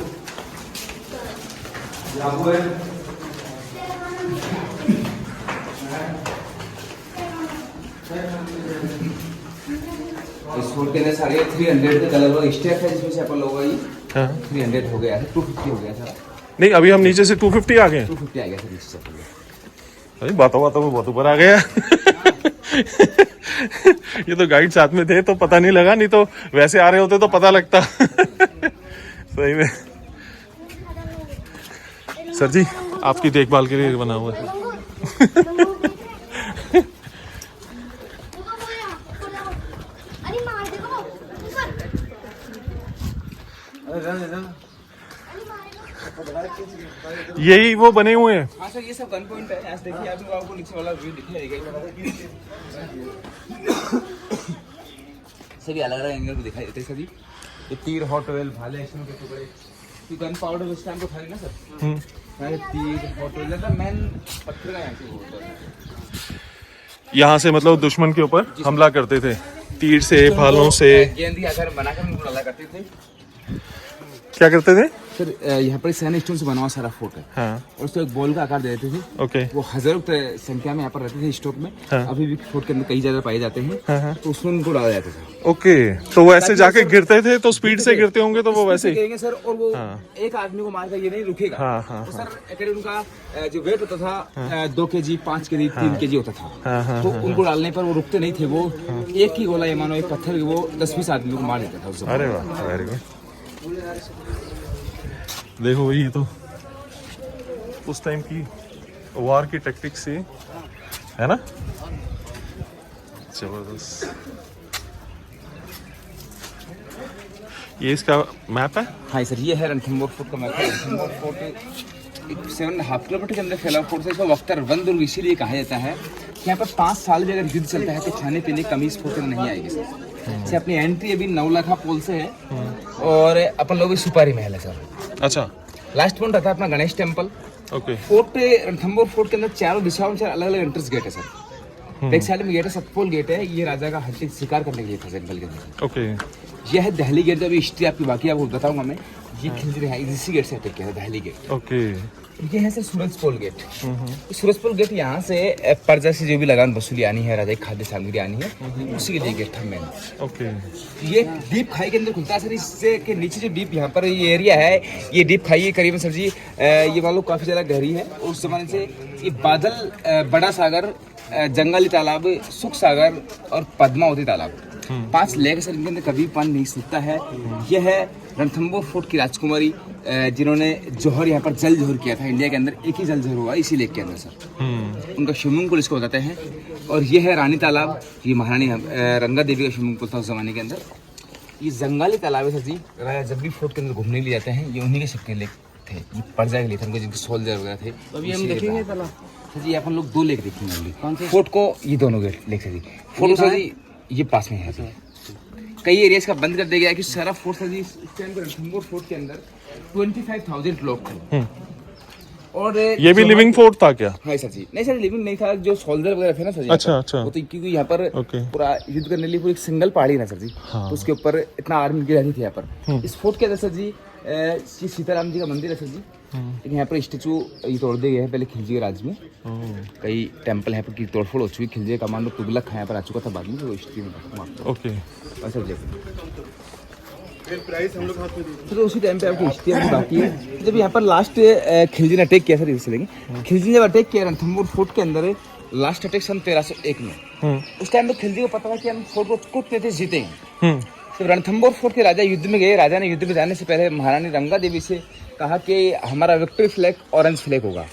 इस फोर्ट के अंदर सारे 300 के लगभग स्टेप है, जिसमें से अपन लोगों का 300 हो गया है, 250 हो गया सर। नहीं, अभी हम नीचे से 250 आ गए। 250 आ गया सर नीचे से। अरे बातों बातों में बहुत ऊपर आ गया। ये तो गाइड साथ में थे तो पता नहीं लगा, नहीं तो वैसे आ रहे होते तो पता लगता। सही में सर जी आपकी देखभाल के लिए बना हुआ है। यही वो बने हुए हैं। हाँ सर, ये सब गन पॉइंट है। आज देखिए अभी आपको नीचे वाला व्यू दिखाई सभी अलग अलग एंगल पे दिखाई देते सभी। ये तीर, हॉट ऑयल, भाले, एक्शन के टुकड़े, ये गन पाउडर उस टाइम को था ना सर। तीर, हॉट ऑयल का मेन पत्थर का यहाँ से होता है। यहाँ से मतलब दुश्मन के ऊपर हमला करते थे तीर से, भालों से। गेंद आकर बनाकर उनको हमला करते थे। क्या करते थे सर? यहाँ पर सैंड स्टोन से बना हुआ सारा फोर्ट है। हाँ। और उसको एक बॉल का आकार दे देते थे। ओके। वो हजारों संख्या में यहाँ पर रहते थे स्टॉक में। हाँ। अभी भी फोर्ट के अंदर कई जगह पाए जाते हैं। हाँ। तो उसमें उनको डाला जाता था। ओके, तो वो ऐसे जाके गिरते थे तो स्पीड से गिरते होंगे तो वो वैसे गिरेंगे सर। और वो हाँ। एक आदमी को मारकर ये नहीं रुकेगा। हाँ, हाँ, तो सर करीब उनका जो वेट होता था 2 kg, 5 kg, 3 kg होता था। हाँ, तो उनको डालने पर वो रुकते नहीं थे। वो एक ही गोला, ये मानो एक पत्थर, वो 10-20 आदमी को मार देता था उस अरे वाह, वेरी गुड। देखो ये तो उस टाइम की वार की टैक्टिक्स से है ना, जबरदस्त। ये इसका मैप है। हाँ सर, ये है रणथंबोर फोर्ट का मैप है। रणथंबोर फोर्ट 7.5 किलोमीटर के अंदर फैला फोर्ट है। इसको वक्तर वन दुर्ग इसीलिए कहा जाता है कि यहाँ पर 5 साल भी अगर युद्ध चलता है तो खाने पीने की कमी इस फोर्ट में नहीं आएगी सर। जैसे अपनी एंट्री अभी 9 लाखा पोल से है और अपन लोग सुपारी महल है सर। अच्छा। लास्ट पॉइंट रहता है अपना Ganesh temple. Okay. Fort Ranthambore fort के अंदर चारों दिशाओं में अलग अलग एंट्रेंस गेट है सर। एक साइड में गेट है, सतपोल गेट है। ये राजा का हत्ती शिकार करने के लिए था जंगल के अंदर। ओके। यह है दहली गेट। अभी हिस्ट्री आपकी बाकी आपको बताऊंगा मैं। ये खिलजी है, इसी गेट से अटैक किया था, दहली गेट। ओके। ये है sir Surajpol gate. Surajpol gate यहाँ से प्रजा से जो भी लगान वसूली आनी है, राजा की खाद्य सामग्री आनी है, उसी के लिए गेट था मेन। ओके। ये डीप खाई के अंदर खुलता है सर। इससे के नीचे जो डीप यहाँ पर ये एरिया है, ये डीप खाई है करीबन सर जी ये मान लो काफी ज्यादा गहरी है। और उस जमाने से ये बादल, बड़ा सागर, जंगली तालाब, सुख सागर और पद्मावती तालाब, 5 लेक सर। इनके अंदर कभी पानी नहीं सूखता है। यह है रणथंबोर फोर्ट की राजकुमारी जिन्होंने जौहर यहाँ पर जल जौहर किया था। इंडिया के अंदर एक ही जल जौहर हुआ इसी लेक के अंदर सर। उनका स्विमिंग पूल इसको बताते हैं। और ये है रानी तालाब। ये महारानी रंगा देवी का स्विमिंग पूल था उस जमाने के अंदर। ये जंगाली तालाब है सर जी। राजा जब भी फोर्ट के अंदर घूमने लिए जाते हैं, ये उन्हीं के सबके लेक थे। ये प्रजा के लिए थे, उनके जिनके सोल्जर वगैरह थे। अभी हम देखेंगे तालाब सर जी। अपन लोग 2 लेक देखेंगे फोर्ट को। ये दोनों गेट लेक सर जी। फोर्ट सर जी ये पास में है। कई एरियाज का बंद कर दिया गया कि सारा फोर्ट सर जी इस टाइम पर रणथंबोर फोर्ट के अंदर 25,000 लोग थे। और ये भी लिविंग फोर्ट था क्या? हाँ सर जी। नहीं सर, लिविंग नहीं था। जो सोल्जर वगैरह थे ना सर जी। अच्छा अच्छा। वो तो क्योंकि यहाँ पर पूरा युद्ध करने के लिए पूरी सिंगल पहाड़ी है ना सर जी। हाँ। तो उसके ऊपर इतना आर्मी की रहती थी यहाँ पर। इस फोर्ट के अंदर सर जी श्री सीताराम जी का मंदिर है सर जी। लेकिन यहाँ पर स्टेचू ये तोड़ दिए गए हैं पहले खिलजी के राज में। कई टेम्पल यहाँ पर की तोड़फोड़ हो चुकी। खिलजी का कमांडो तुगलक यहाँ पर आ चुका था बाद में, वो हिस्ट्री में। ओके। तो उसी टाइम पे आपकी हिस्ट्री अभी बाकी है। जब यहाँ पर लास्ट खिलजी ने अटैक किया सर, इससे लेंगे खिलजी ने जब अटैक किया रणथंबोर फोर्ट के अंदर, लास्ट अटैक सन 1301 में। उस टाइम में खिलजी को पता था कि हम फोर्ट को टूटने से जीतेंगे। तो रणथंबोर फोर्ट के राजा युद्ध में गए। राजा ने युद्ध में जाने से पहले महारानी रंगा देवी से कहा कि हमारा विक्ट्री फ्लैग ऑरेंज फ्लैग होगा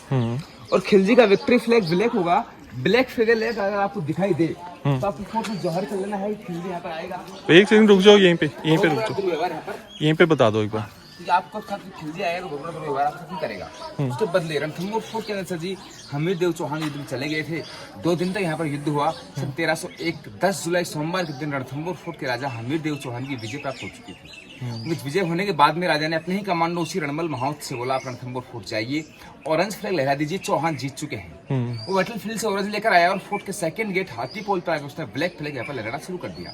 और खिलजी का विक्ट्री फ्लैग ब्लैक होगा। ब्लैक फ्लैग अगर आपको दिखाई दे तो आपको फोर्ट में जौहर कर लेना है। खिलजी यहाँ पर आएगा। एक सेकंड रुक जाओ, यहीं पे रुक जाओ, व्यवहार यहाँ पर यहीं पे बता दो एक बार। आपको खिलजी आएगा तो व्यवहार आप खत्म करेगा। उसके बदले रणथंबोर फोर्ट के अंदर सर जी हमीर देव चौहान युद्ध में चले गए थे। 2 दिन तक यहाँ पर युद्ध हुआ। सन 1301 10 जुलाई सोमवार के दिन रणथंबोर फोर्ट के राजा हमीर देव चौहान की विजय प्राप्त हो चुकी थी। विजय होने के बाद में राजा ने अपने ही कमांडो उसी रणमल महावत से बोला, आप रणथंबोर फोर्ट जाइए, ऑरेंज फ्लैग लहरा दीजिए, चौहान जीत चुके हैं। वो बैटल फील्ड से ऑरेंज लेकर आया और फोर्ट के सेकंड गेट हाथी पोल पर आकर उसने ब्लैक फ्लैग यहाँ पर लहराना शुरू कर दिया।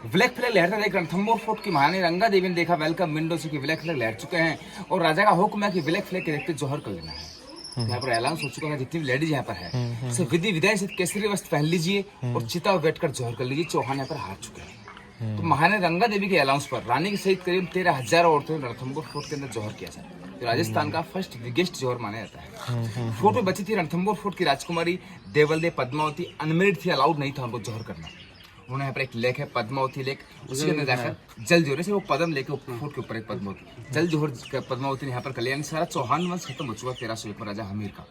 ब्लैक फ्लैग लहरता देख रणथंबोर फोर्ट की महारानी रंगा देवी ने देखा वेलकम विंडो से कि ब्लैक फ्लैग लहर चुके हैं और राजा का हुक्म है कि ब्लैक फ्लैग के देखते जौहर कर लेना है। यहाँ पर ऐलान हो चुका है जितनी भी लेडीज यहाँ पर है सब विधि विधान से केसरी वस्त्र पहन लीजिए और चिता बैठकर जौहर कर लीजिए, चौहान यहाँ पर हार चुके हैं। तो महारानी रंगा देवी के अलाउंस पर रानी के सहित करीब 13,000 औरतों ने रणथंबोर फोर्ट के अंदर जौहर किया था। जो राजस्थान का फर्स्ट बिगेस्ट जौहर माना जाता है। फोर्ट में बची थी रणथंभौर फोर्ट की राजकुमारी देवल पद्मावती, अनमेरिड थी, अलाउड नहीं था उनको जौहर करना। उन्होंने यहाँ पर एक लेक है पद्मावती लेक, उसके अंदर जाकर जल जोहर से वो पद्म लेके फोर्ट के ऊपर एक पद्मावती जल जोहर पद्मावती ने यहाँ पर कर लिया। सारा चौहान वंश खत्म हो चुका 1301 में राजा हमीर का।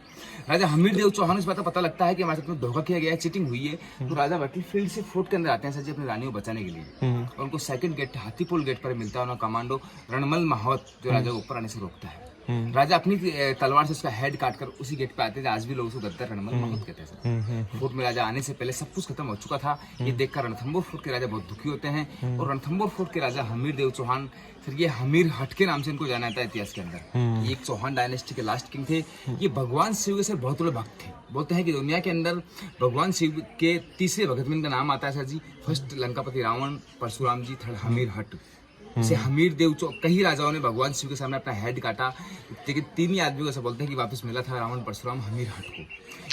राजा हमीर देव चौहान इस बात का पता लगता है कि हमारे साथ में धोखा किया गया है, चीटिंग हुई है, तो राजा बैटलफील्ड से फोर्ट के अंदर आते हैं सर जी अपनी रानी को बचाने के लिए। और उनको सेकंड गेट हाथीपुल गेट पर मिलता है उनका कमांडो रणमल महावत, जो राजा को ऊपर आने से रोकता है। राजा अपनी तलवार से उसका हेड काटकर उसी गेट पे आते थे। आज भी लोग उसको गद्दार रणमल महावत कहते हैं सर। फोर्ट में राजा आने से पहले सब कुछ खत्म हो चुका था। ये देखकर रणथंभौर फोर्ट के राजा बहुत दुखी होते हैं। और रणथंभौर फोर्ट के राजा हमीर देव चौहान, फिर ये हमीर हट के नाम से इनको जाना जाता है इतिहास के अंदर। ये एक चौहान डायनेस्टी के लास्ट किंग थे। ये भगवान शिव के सर बहुत बड़े भक्त थे। बोलते हैं कि दुनिया के अंदर भगवान शिव के तीसरे भगत में इनका नाम आता है सर जी। फर्स्ट लंकापति रावण, परशुराम जी, थर्ड हमीर हट। से हमीर देव कई राजाओं ने भगवान शिव के सामने अपना हेड काटा, लेकिन 3 ही आदमियों को ऐसा बोलते हैं कि वापस मिला था रावण, परशुराम, हमीर हट को।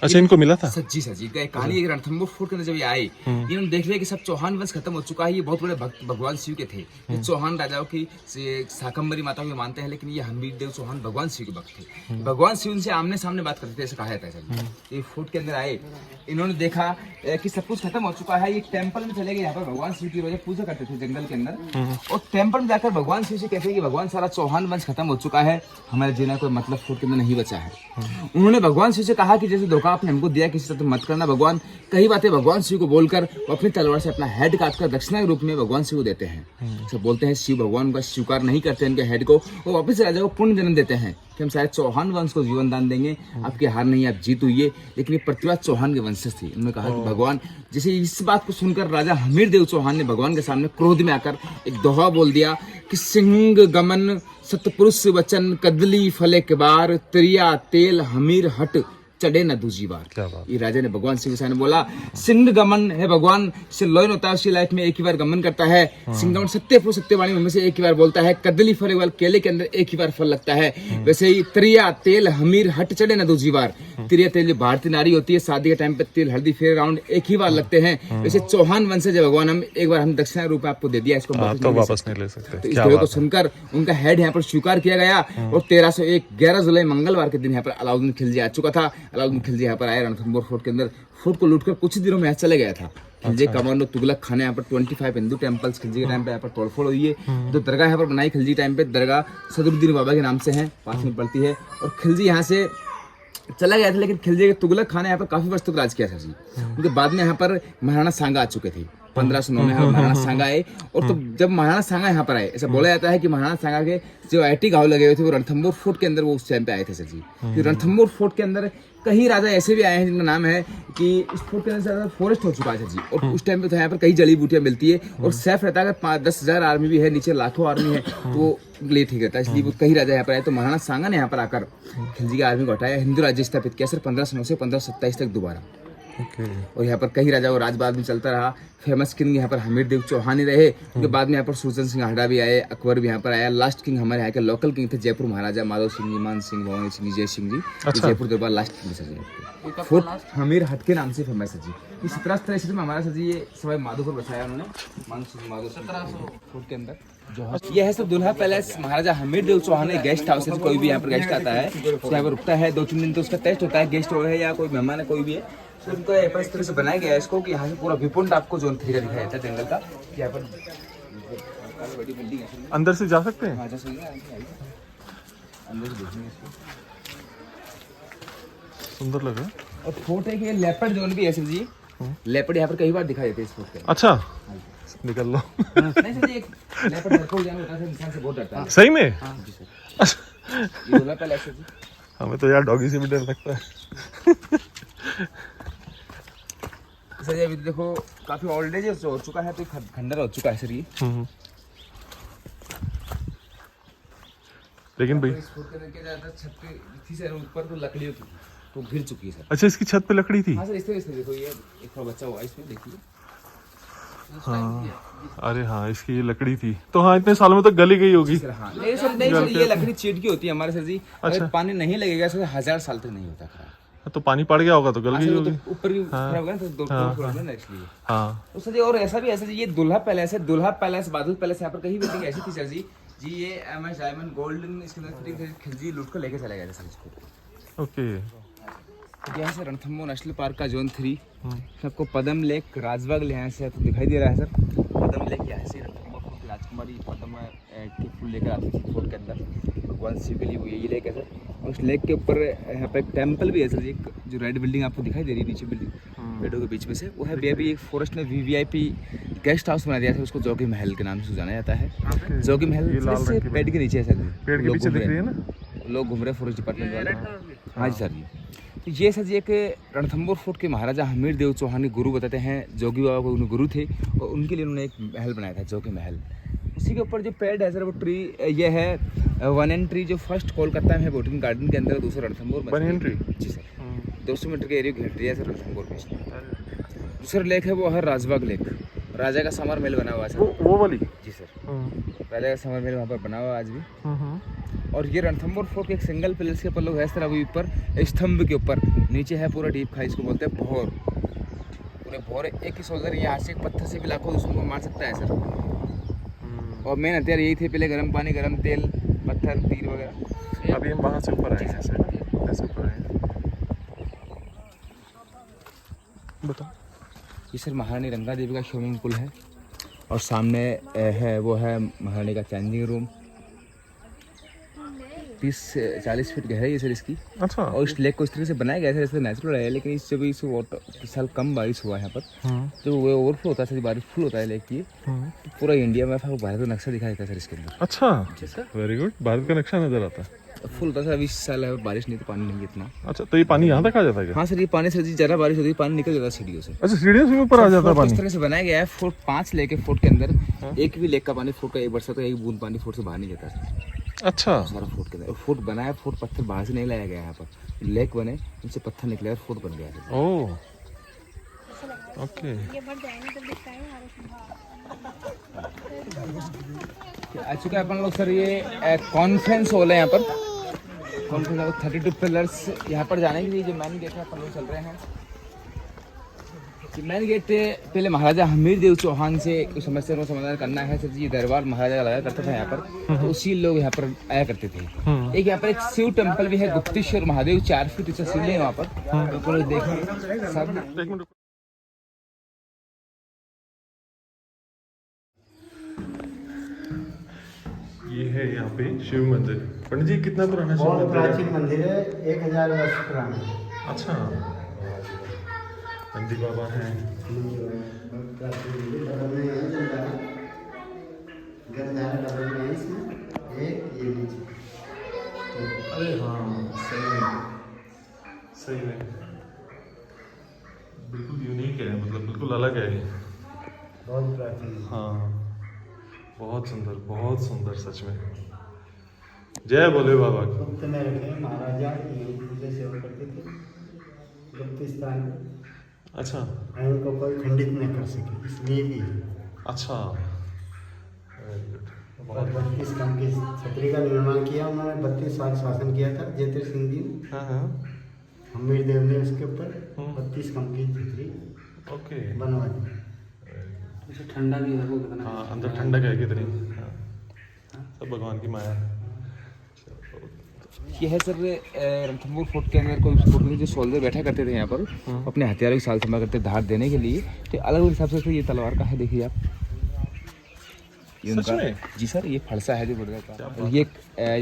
अच्छा, इनको मिला था? सच्ची सच्ची कहानी है। रणथंभौर फोर्ट के अंदर जब ये आए, इन्होंने देख लिया कि सब चौहान वंश खत्म हो चुका है। ये बहुत बड़े भक्त भगवान शिव के थे। ये चौहान राजाओं की शाकंभरी माता को मानते हैं, लेकिन ये हमीर देव चौहान भगवान शिव के भक्त थे। भगवान शिव उनसे आमने सामने बात करते थे, ऐसा कहा जाता है सर। ये फोर्ट के अंदर आए, इन्होंने देखा कि सब कुछ खत्म हो चुका है। ये टेम्पल में चले गए, यहाँ पर भगवान शिव की रोज पूजा करते थे जंगल के अंदर। और टेम्पल में जाकर भगवान शिव से कहते हैं कि भगवान सारा चौहान वंश खत्म हो चुका है, हमारे जीना कोई मतलब फोर्ट के अंदर नहीं बचा है। उन्होंने भगवान शिव से कहा कि जैसे धोखा आपने हमको दिया, किसी से तुम मत करना। भगवान कई बातें भगवान शिव को बोलकर वो अपनी तलवार से अपना हेड काटकर दक्षिणा के रूप में भगवान शिव को देते हैं। सब बोलते हैं शिव भगवान का स्वीकार नहीं करते इनके हेड को। वो वापस राजा को पुण्य जन्म देते हैं कि हम सारे चौहान वंश को जीवन दान देंगे, आपकी हार नहीं, आप जीत हुई है। लेकिन ये प्रतिभा चौहान के वंशज थी। उन्होंने कहा कि भगवान, जैसे इस बात को सुनकर राजा हमीर देव चौहान ने भगवान के सामने क्रोध में आकर एक दोहा बोल दिया कि सिंह गमन सतपुरुष वचन कदली फले के बार, त्रिया तेल हमीर हट चढ़े न दूसरी बार। ये राजा ने भगवान शिव के बोला, सिंह गमन है भगवान से लॉयन होता है, उसकी लाइफ में एक ही बार गमन करता है। सिंह गमन सत्य पुरुष सत्यवाणी में से एक ही बार बोलता है। कदली फल वाले केले के अंदर एक ही बार फल लगता है। वैसे ही त्रिया तेल हमीर हट चढ़े न दूसरी बार। त्रिया तेल जो भारतीय नारी होती है, शादी के टाइम पे तिल हल्दी फेर राउंड एक ही बार लगते हैं। वैसे चौहान वंशज है भगवान, हम एक बार हम दक्षिणा रूप में आपको दे दिया, इसको वापस नहीं ले सकते। तो इस दोहे को सुनकर उनका हेड यहाँ पर स्वीकार किया गया। और 1301 11 जुलाई मंगलवार के दिन यहाँ पर अलाउद्दीन खिलजी आ चुका था। अलाउद्दीन खिलजी यहाँ पर आए रणथंभौर फोर्ट के अंदर। फोर्ट को लूटकर कुछ दिनों में चले गया था। खिलजी कमांडो तुगलक खान यहाँ पर 25 हिंदू टेम्पल्स खिलजी के टाइम पे यहाँ पर तोड़फोड़ हुई है। जो दरगाह यहाँ पर बनाई खिलजी टाइम पे, दरगाह सदरुद्दीन बाबा के नाम से है, पास में पड़ती है। और खिलजी यहाँ से चला गया था, लेकिन खिलजी के तुगलक खान ने यहाँ पर काफी वर्ष तक राज किया था जी। उनके बाद में यहाँ पर महाराणा सांगा आ चुके थे। 1509 में महाराणा सांगा आए। और तो जब महाराणा सांगा यहाँ पर आए, ऐसा बोला जाता है कि महाराणा सांगा के जो आईटी घाव लगे हुए थे वो रणथंभौर फोर्ट के अंदर वो उस टाइम पे आए थे सर जी। रणथंभौर फोर्ट के अंदर कई राजा ऐसे भी आए हैं जिनका नाम है कि इस फोर्ट के अंदर फॉरेस्ट हो चुका है जी। और उस टाइम पे तो यहाँ पर कई जड़ी बूटियां मिलती है और सेफ रहता है। अगर 10,000 आर्मी भी है, नीचे लाखों आर्मी है, तो वो ले ठीक रहता है। इसलिए वो कई राजा यहाँ पर आए। तो महाराणा सांगा ने यहाँ पर आकर खिलजी की आर्मी को हटाया, हिंदू राज्य स्थापित किया सर 1509 से 1527 तक दोबारा। और यहाँ पर कई राजाओं राज बाद में चलता रहा। फेमस किंग यहाँ पर हमीर देव चौहान ही रहे। उनके बाद में यहाँ पर सुरजन सिंह हाड़ा भी आए, अकबर भी यहाँ पर आया। लास्ट किंग हमारे यहाँ के लोकल किंग थे जयपुर महाराजा माधव सिंह जी, मान सिंह, भवानी सिंह जी, जय सिंह जी। अच्छा। जयपुर दरबार लास्ट किंग सर जी। फोर्ट हमीर हट के नाम से फेमस है जी। 1763 में हमारा सर जी ये सवाई माधोपुर बसाया उन्होंने, मान सिंह माधव 1700 फोर्ट के अंदर। यह है सर दुल्हा पैलेस। महाराजा हमीर देव चौहान गेस्ट हाउस है। कोई भी यहाँ पर गेस्ट आता है तो यहाँ पर रुकता है 2-3 दिन, तो उसका टेस्ट होता है। गेस्ट है या कोई मेहमान है, कोई भी है, तो उनको इस तरह से बनाया गया है इसको कि यहाँ से पूरा विपुल आपको जोन थ्री का दिखाया जाता है जंगल का। यहाँ पर बड़ी बिल्डिंग है, अंदर से जा सकते हैं। हाँ जा सकते हैं, अंदर से देखेंगे इसको। सुंदर लग रहा है। और फोर्ट है कि लेपर्ड जोन भी है सर जी। लेपर्ड यहाँ पर कई बार दिखाई देते हैं इस फोर्ट के। अच्छा, निकल लो। नहीं सर जी, एक लेपर्ड डरपोक जानवर होता है, इंसान से बहुत डरता है। सही में? हाँ जी सर। ये दुल्हा पैलेस है जी। हमें तो यार डॉगी से भी डर लगता है। सर ये अभी देखो काफी ओल्ड एज हो चुका है, तो खंडर हो चुका है सर ये। लेकिन भाई इस फोर्ट के अंदर क्या ज्यादा छत पे थी सर, ऊपर तो लकड़ियों की तो गिर चुकी है सर। अच्छा, इसकी छत पे लकड़ी थी? हाँ सर, इस तरह से देखो, ये एक थोड़ा बच्चा हुआ इसमें, देखिए। हाँ, अरे हाँ, इसकी ये लकड़ी थी तो हाँ इतने सालों में तो गली गई होगी। हाँ नहीं सर, नहीं सर, ये लकड़ी चीट की होती है हमारे सर जी। अगर पानी नहीं लगेगा सर 1000 साल तक नहीं होता खराब। तो पानी पड़ गया होगा तो गल गई होगी। ऊपर भी खराब होगा ना, तो 2 फ्लोर है ना, इसलिए। हाँ तो सर जी और ऐसा भी ऐसा जी, ये दुल्हा पैलेस है। दुल्हा पैलेस, बादल पैलेस, यहाँ पर कहीं बिल्डिंग ऐसी थी सर जी जी ये MS डायमंड गोल्डन इसके अंदर खिलजी लूट कर लेके चला गया था सर इसको। ओके। यहाँ से रणथंबोर नेशनल पार्क का जोन 3 आपको पदम लेक राजबाग यहाँ से आपको दिखाई दे रहा है सर। पदम लेक यहाँ से रणथंबोर फोर्ट राजकुमारी पदम के फूल लेकर आती थी फोर्ट के अंदर, भगवान शिव के लिए वो यही लेक है सर। और उस लेक के ऊपर यहाँ पर एक टेम्पल भी है सर, एक जो रेड बिल्डिंग आपको दिखाई दे रही है नीचे बिल्डिंग पेड़ों के बीच में से, वो है अभी एक फॉरेस्ट ने VVIP गेस्ट हाउस बना दिया है, उसको जोगी महल के नाम से जाना जाता है। जोगी महल से पेड़ के नीचे है सर, पेड़ के पीछे दिख रही है ना, लोग घूम रहे फॉरेस्ट डिपार्टमेंट वाले। हाँ जी सर जी। तो ये सर जी एक रणथंबोर फोर्ट के महाराजा हमीर देव चौहान के गुरु बताते हैं, जोगी बाबा को उन्हें गुरु थे और उनके लिए उन्होंने एक महल बनाया था जोगी महल। उसी के ऊपर जो पेड़ है सर वो ट्री ये है वन ट्री, जो फर्स्ट कोलकाता में है बोटनिक गार्डन के अंदर, दूसरा रणथंबोर बनियन ट्री। जी सर 200 मीटर के एरिया घेर रही है सर रणथंबोर में। दूसरा लेक है वो है राजबाग लेक, राजा का समर महल बना हुआ है सर, वो वाली। जी सर राजा का समर महल वहाँ पर बना हुआ है आज भी। और ये रणथंबोर फोर्ट के एक सिंगल पिलर्स के ऊपर लोग है इस तरह अभी ऊपर स्तंभ के ऊपर, नीचे है पूरा डीप खाई, इसको बोलते हैं भौर, पूरे भौर। एक ही सोल्जर यहाँ से एक पत्थर से भी लाखों दुश्मन को मार सकता है सर। और मेन हथियार यही थे पहले, गर्म पानी, गर्म तेल, पत्थर, तीर वगैरह। अभी हम वहाँ से ऊपर आए हैं, ऐसे ऊपर आए हैं। बताओ। ये सर महारानी रंगा देवी का स्विमिंग पूल है और सामने है वो है महारानी का चेंजिंग रूम। 30-40 फीट गहराई है सर इसकी। अच्छा। और इस लेक को इस तरह से बनाया गया है जैसे नेचुरल है, लेकिन इससे भी इस वाटर इस साल कम बारिश हुआ है यहाँ पर, जो वो ओवरफ्लो होता है सर, बारिश फुल होता है लेक की, तो पूरा इंडिया में आपको भारत का नक्शा दिखाई देता है सर इसके अंदर। अच्छा, वेरी गुड, भारत का नक्शा नजर आता है। फुल होता है सर, अभी इस साल है बारिश नहीं तो पानी नहीं इतना। अच्छा, तो ये पानी यहाँ तक आ जाता है क्या? हाँ सर, ये पानी सर जी ज़्यादा बारिश होती है पानी निकल जाता है सीढ़ियों से। अच्छा, सीढ़ियों से ऊपर आ जाता है पानी। इस तरह से बनाया गया है फोर्ट, 5 लेक है फोर्ट के अंदर, एक भी लेक का पानी फोर्ट का एक बरसात का एक बूंद पानी फोर्ट से बाहर नहीं जाता सर। अच्छा। सारा फोर्ट के अंदर फोर्ट बना है, फोर्ट पत्थर बाहर से नहीं लाया गया यहाँ पर, लेक बने उनसे पत्थर निकले और फोर्ट बन गया है। Oh okay. आ चुके हैं अपन लोग सर, ये कॉन्फ्रेंस हॉल है यहाँ पर, कॉन्फ्रेंस हॉल 32 पिलर्स। यहाँ पर जाने के लिए जो मेन गेट है अपन लोग चल रहे हैं। मेन गेट पहले महाराजा हमीर देव चौहान से कुछ समस्या का समाधान करना है सर जी, दरबार महाराजा का लगा करता था यहाँ पर, तो उसी लोग यहाँ पर आया करते थे। एक यहाँ पर एक शिव टेम्पल भी है, गुप्तेश्वर महादेव, 4 फीट ऊंचा शिवलिंग है वहाँ पर, तो लोग देखेंगे सब। ये है यहाँ पे शिव मंदिर। पंडित जी, कितना पुराना शिव बहुत मंदिर है? प्राचीन मंदिर है, 1000 वर्ष पुराना है। अच्छा, नंदी बाबा हैं। बहुत प्राचीन मंदिर, डबल में है, गंधारा डबल में है इसमें, एक ये नीचे। अरे हाँ, सही में बिल्कुल यूनिक है, मतलब बिल्कुल अलग है ये। बहुत प्राचीन। हाँ, बहुत सुंदर सच में। जय भोले बाबा की। गुप्त में रखे महाराजा यही पूजा सेवा करते थे, गुप्त स्थान में। अच्छा। इनको कोई खंडित नहीं कर सके, इसलिए भी है। अच्छा, और 32 कम की छतरी का निर्माण किया उन्होंने, 32 साल शासन किया था जयतिर सिंह जी ने। हाँ हाँ। हमीर देव ने उसके ऊपर 32 कम की छतरी ओके। बनवा दी। ठंडा भी है वो कितना। हाँ, अंदर ठंडक है कितनी। हाँ, सब भगवान की माया है। ये है सर रणथंबोर फोर्ट के अंदर कोई फोर्ट में जो सोल्जर बैठा करते थे यहाँ पर, अपने हथियारों की साल समय करते धार देने के लिए, तो अलग अलग हिसाब से ये तलवार का है, देखिए आप ये सच उनका। में? जी सर, ये फरसा है जो बढ़ का, और ये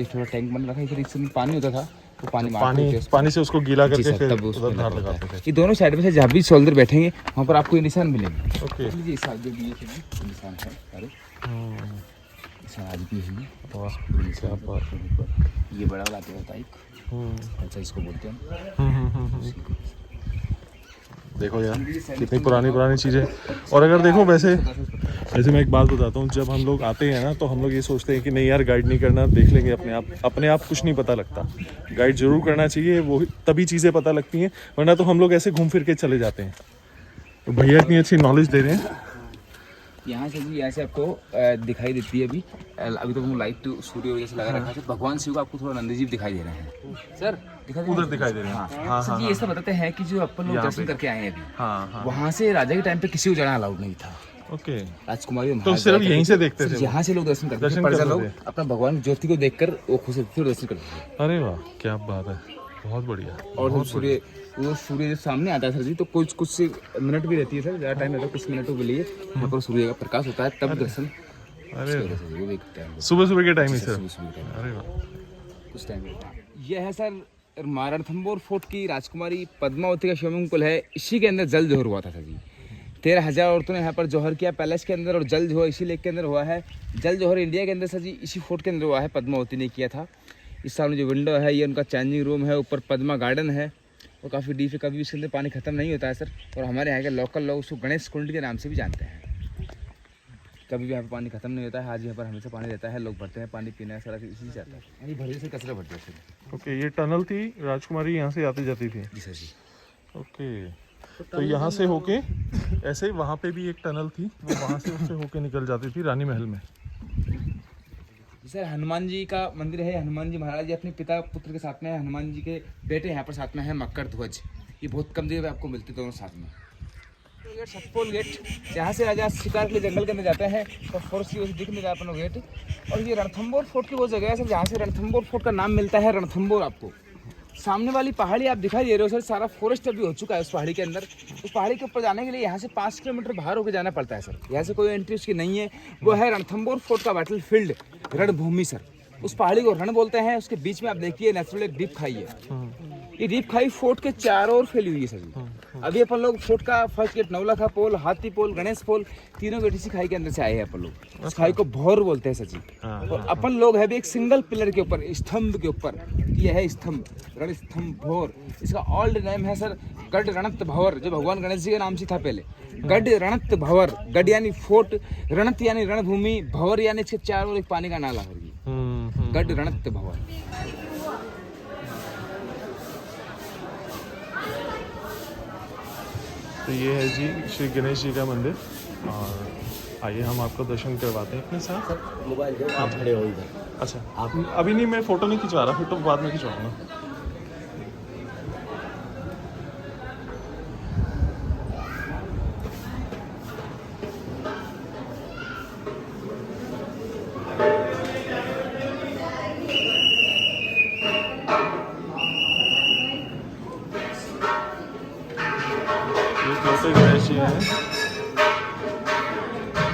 थोड़ा टैंक बन रखा है इधर, इसमें पानी होता था तो पानी से उसको गीला करके फिर तब उधर धार लगाते थे। ये दोनों साइड में से जहाँ भी सोल्जर बैठेंगे वहाँ पर आपको ये निशान मिलेंगे। ओके। लीजिए इस साइड जो भी ये निशान है सारे, निशान आज भी है। वाह, क्या बात है। ये बड़ा वाला आते होता है एक, अच्छा इसको बोलते हैं। देखो यार कितनी पुरानी चीज़ें। और अगर देखो वैसे मैं एक बात बताता हूँ, जब हम लोग आते हैं ना तो हम लोग ये सोचते हैं कि नहीं यार गाइड नहीं करना, देख लेंगे अपने आप कुछ नहीं पता लगता। गाइड जरूर करना चाहिए, वो तभी चीज़ें पता लगती हैं, वरना तो हम लोग ऐसे घूम फिर के चले जाते हैं। तो भैया इतनी अच्छी नॉलेज दे रहे हैं। यहाँ से जी, यहाँ से आपको दिखाई देती है अभी तो लाइट सूर्य वजह से लगा रखा है, भगवान शिव का आपको थोड़ा नंदी जी दिखाई दे रहे हैं सर, उधर दिखाई दे रहे हैं। हाँ सर जी, ये सब बताते हैं कि जो अपन लोग दर्शन करके आए हैं अभी, हाँ, वहाँ से राजा के टाइम पे किसी को जाना अलाउड नहीं था। ओके। राजकुमारी में तो सिर्फ यहीं से देखते थे वो? यहाँ से लोग दर्शन करते थे, दर्शन प्रजा करते लोग थे। अपना भगवान ज्योति को देखकर वो खुश होते थे, दर्शन करते थे। अरे वाह, क्या बात है, बहुत बढ़िया। और बहुत सूर्य, वो सूर्य जब सामने आता है सर जी, तो कुछ कुछ मिनट भी रहती है सर, ज़्यादा टाइम रहता है, कुछ मिनटों के लिए यहाँ पर सूर्य का प्रकाश होता है, तब दर्शन अरे वाह, वो देखते हैं। सुबह सुबह के टाइम ही सर? सुबह टाइम अरे वाह, कुछ टाइम रहता है। यह है सर रणथंभौर फोर्ट की राजकुमारी पद्मावती का स्विमिंग पूल है। इसी के अंदर जल जोहर हुआ था सर जी। 13,000 औरतों ने यहाँ पर जोहर किया पैलेस के अंदर, और जल जोहर इसी लेक के अंदर हुआ है। जल जोहर इंडिया के अंदर सर जी इसी फोर्ट के अंदर हुआ है, पद्मावती ने किया था। इस सामने जो विंडो है ये उनका चेंजिंग रूम है, ऊपर पद्मा गार्डन है, वो काफ़ी डीप है, कभी भी इसके अंदर पानी खत्म नहीं होता है सर। और हमारे यहाँ के लोकल लोग उसको गणेश कुंड के नाम से भी जानते हैं। कभी भी यहाँ पर पानी खत्म नहीं होता है, आज यहाँ पर हमेशा पानी रहता है, लोग भरते हैं, पानी पीना है, सारा इसी से जाता है, पानी भरने से कचरा भरते हैं सर। ओके। ये टनल थी, राजकुमारी यहाँ से आती जाती थी? जी सर जी। ओके। तो यहाँ से होके ऐसे ही वहाँ पे भी एक टनल थी, वो वहाँ से उससे होके निकल जाती थी रानी महल में। सर हनुमान जी का मंदिर है। हनुमान जी महाराज जी अपने पिता पुत्र के साथ में है, हनुमान जी के बेटे यहाँ पर साथ में है मकर ध्वज। ये बहुत कम जगह पे आपको मिलते दोनों साथ में। गेट सतपोल गेट, जहाँ से राजा शिकार के लिए जंगल के अंदर जाते हैं, तो फॉरेस्ट की वजह से दिख नहीं रहा अपन गेट। और ये रणथंभौर फोर्ट की वो जगह है सर जहाँ से रणथंभौर फोर्ट का नाम मिलता है। रणथंभौर आपको सामने वाली पहाड़ी आप दिखाई दे रहे हो सर, सारा फॉरेस्ट अभी हो चुका है उस पहाड़ी के अंदर। उस पहाड़ी के ऊपर जाने के लिए यहाँ से 5 किलोमीटर बाहर होकर जाना पड़ता है सर। यहाँ से कोई एंट्री उसकी नहीं है। वो है रणथंभौर फोर्ट का बैटल फील्ड, रणभूमि सर। उस पहाड़ी को रण बोलते हैं। उसके बीच में आप देखिए नेचुरल एक डीप खाई है। ये डीप खाई फोर्ट के चारों ओर फैली हुई है सर। अभी अपन लोग फोर्ट का फर्स्ट गेट नवलखा पोल, हाथी पोल, गणेश पोल, तीनों गेट इसी खाई के अंदर से आए हैं अपन लोग। उस खाई को भौर बोलते हैं सर जी। और अपन लोग है भी एक सिंगल पिलर के ऊपर, स्तंभ के ऊपर। यह है स्तंभ, रण स्तंभ भौर। इसका ओल्ड नेम है सर गढ़ रणत भंवर, जो भगवान गणेश जी के नाम से था पहले। गढ़ रणत भंवर, गढ़ यानी फोर्ट, रणत यानी रणभूमि, भंवर यानी इसके चारों ओर एक पानी का नाला है। गढ़ रणत भंवर। तो ये है जी श्री गणेश जी का मंदिर। और आइए हम आपको दर्शन करवाते हैं अपने साथ। मोबाइल जो आप खड़े हो इधर। अच्छा, आप अभी नहीं, मैं फ़ोटो नहीं खिंचवा रहा, फोटो बाद में खिंचवाऊंगा। ये गणेश जी हैं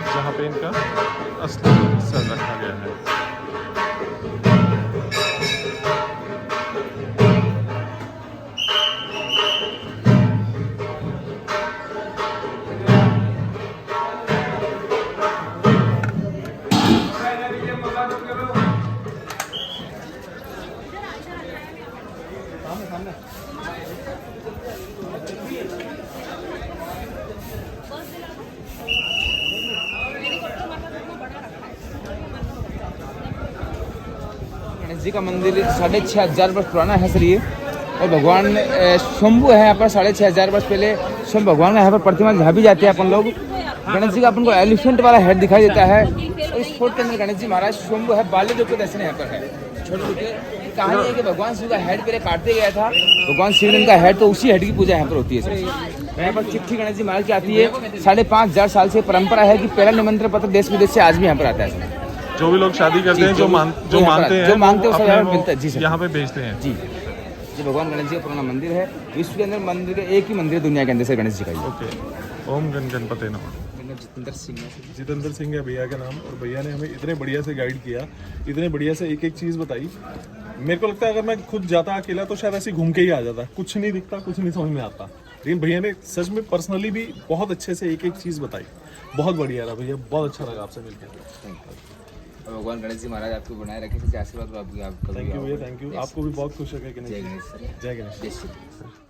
जहाँ पे इनका असली सर रखा गया है। गणेश जी का मंदिर 6,500 वर्ष पुराना है सर ये। और भगवान शंभु है यहाँ पर 6,500 वर्ष पहले। स्वयं भगवान का यहाँ पर प्रतिमा जहाँ भी जाते हैं अपन लोग, गणेश जी का अपन को एलिफेंट वाला हेड दिखाई देता है। और इस फोर्ट के अंदर गणेश जी महाराज शंभु है, बाल्य रूप के दर्शन यहाँ पर है। छोटे छोटे कहानी है कि भगवान शिव का हेड पहले काटते गया था, भगवान शिव ने उनका हेड, तो उसी हेड की पूजा यहाँ पर होती है सर। यहाँ पर चिट्ठी गणेश जी महाराज की आती है। 5,500 साल से परंपरा है कि पहला निमंत्रण पत्र देश विदेश से आज भी यहाँ पर आता है सर। जो भी लोग शादी करते हैं, जो मानते हैं, जो मांगते हैं, अपने सब मिलता है जी सर। यहाँ पे भेजते हैं जी। जो भगवान गणेश जी का पुराना मंदिर है, विश्व के अंदर मंदिर एक ही मंदिर है दुनिया के अंदर से गणेश जी का ही। ओके। ओम गणपते नमः। जितेंद्र सिंह जितेंद्र सिंह है भैया का नाम। और भैया ने हमें इतने बढ़िया से गाइड किया, इतने बढ़िया से एक एक चीज़ बताई। मेरे को लगता है अगर मैं खुद जाता अकेला तो शायद ऐसे घूम के ही आ जाता, कुछ नहीं दिखता, कुछ नहीं समझ में आता। लेकिन भैया ने सच में पर्सनली भी बहुत अच्छे से एक एक चीज़ बताई। बहुत बढ़िया रहा भैया, बहुत अच्छा लगा आपसे मिलकर। भगवान गणेश जी महाराज आपको बनाए रखे, सच्चे आशीर्वाद। थैंक यू भैया, थैंक यू। आपको भी बहुत खुश है। जय गणेश सर। जय गणेश। जय श्री